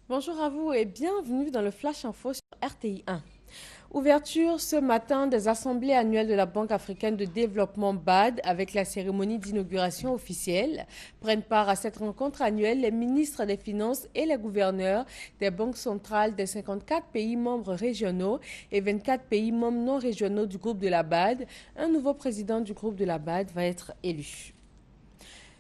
Bonjour à vous et bienvenue dans le Flash Info sur RTI 1. Ouverture ce matin des assemblées annuelles de la Banque africaine de développement BAD avec la cérémonie d'inauguration officielle. Prennent part à cette rencontre annuelle les ministres des Finances et les gouverneurs des banques centrales des 54 pays membres régionaux et 24 pays membres non régionaux du groupe de la BAD. Un nouveau président du groupe de la BAD va être élu.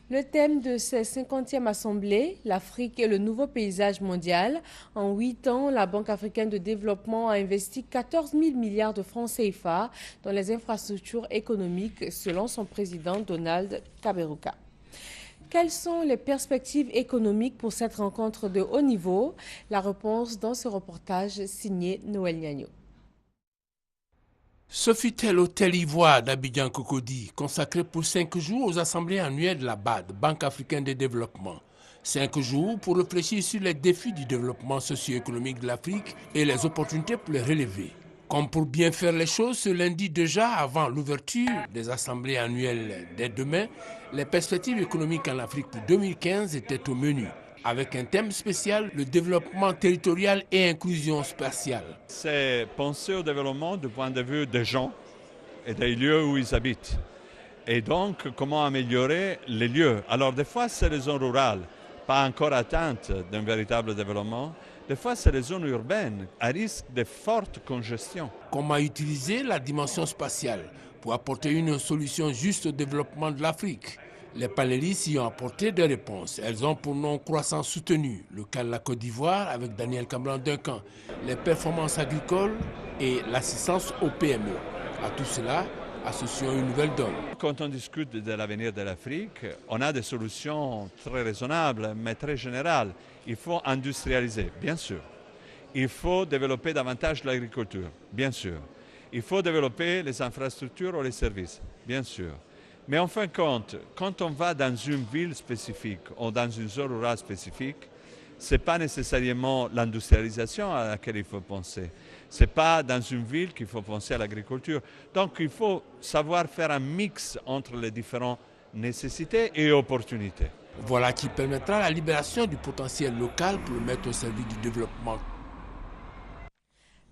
Le thème de cette 50e assemblée, l'Afrique et le nouveau paysage mondial. En 8 ans, la Banque africaine de développement a investi 14 000 milliards de francs CFA dans les infrastructures économiques, selon son président Donald Kaberuka. Quelles sont les perspectives économiques pour cette rencontre de haut niveau? La réponse dans ce reportage signé Noël Niagno. Sofitel Hôtel Ivoire d'Abidjan Cocody, consacré pour 5 jours aux assemblées annuelles de la BAD, Banque africaine de développement. 5 jours pour réfléchir sur les défis du développement socio-économique de l'Afrique et les opportunités pour les relever. Comme pour bien faire les choses, ce lundi déjà, avant l'ouverture des assemblées annuelles dès demain, les perspectives économiques en Afrique pour 2015 étaient au menu, avec un thème spécial, le développement territorial et inclusion spatiale. C'est penser au développement du point de vue des gens et des lieux où ils habitent. Et donc, comment améliorer les lieux. Alors, des fois, c'est les zones rurales, pas encore atteintes d'un véritable développement. Des fois, c'est les zones urbaines, à risque de forte congestion. Comment utiliser la dimension spatiale pour apporter une solution juste au développement de l'Afrique? Les panélistes y ont apporté des réponses. Elles ont pour nom croissance soutenue, le cas de la Côte d'Ivoire avec Daniel Cameron-Duncan, les performances agricoles et l'assistance aux PME. À tout cela, associons une nouvelle donne. Quand on discute de l'avenir de l'Afrique, on a des solutions très raisonnables, mais très générales. Il faut industrialiser, bien sûr. Il faut développer davantage l'agriculture, bien sûr. Il faut développer les infrastructures ou les services, bien sûr. Mais en fin de compte, quand on va dans une ville spécifique ou dans une zone rurale spécifique, ce n'est pas nécessairement l'industrialisation à laquelle il faut penser. Ce n'est pas dans une ville qu'il faut penser à l'agriculture. Donc il faut savoir faire un mix entre les différentes nécessités et opportunités. Voilà qui permettra la libération du potentiel local pour le mettre au service du développement.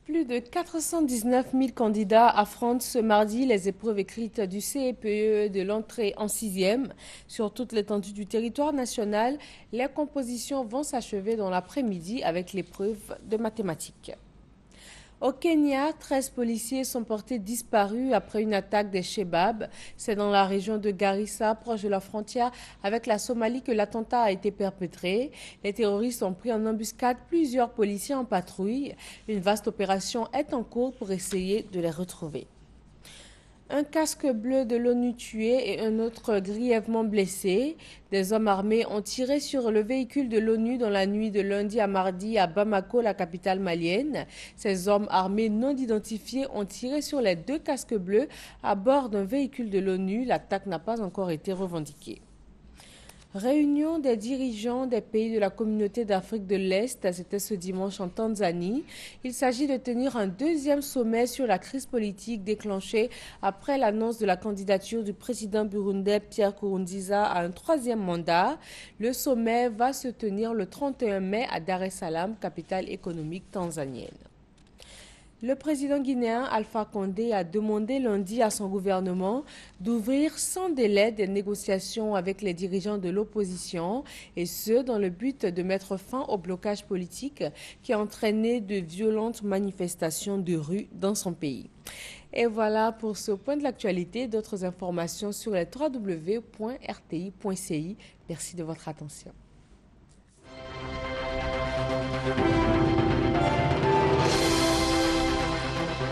Plus de 419 000 candidats affrontent ce mardi les épreuves écrites du CEPE de l'entrée en 6e. Sur toute l'étendue du territoire national, les compositions vont s'achever dans l'après-midi avec l'épreuve de mathématiques. Au Kenya, 13 policiers sont portés disparus après une attaque des Shebab. C'est dans la région de Garissa, proche de la frontière avec la Somalie, que l'attentat a été perpétré. Les terroristes ont pris en embuscade plusieurs policiers en patrouille. Une vaste opération est en cours pour essayer de les retrouver. Un casque bleu de l'ONU tué et un autre grièvement blessé. Des hommes armés ont tiré sur le véhicule de l'ONU dans la nuit de lundi à mardi à Bamako, la capitale malienne. Ces hommes armés non identifiés ont tiré sur les 2 casques bleus à bord d'un véhicule de l'ONU. L'attaque n'a pas encore été revendiquée. Réunion des dirigeants des pays de la communauté d'Afrique de l'Est, c'était ce dimanche en Tanzanie. Il s'agit de tenir un 2e sommet sur la crise politique déclenchée après l'annonce de la candidature du président burundais Pierre Nkurunziza à un 3e mandat. Le sommet va se tenir le 31 mai à Dar es Salaam, capitale économique tanzanienne. Le président guinéen Alpha Condé a demandé lundi à son gouvernement d'ouvrir sans délai des négociations avec les dirigeants de l'opposition, et ce, dans le but de mettre fin au blocage politique qui a entraîné de violentes manifestations de rue dans son pays. Et voilà pour ce point de l'actualité. D'autres informations sur les www.rti.ci. Merci de votre attention.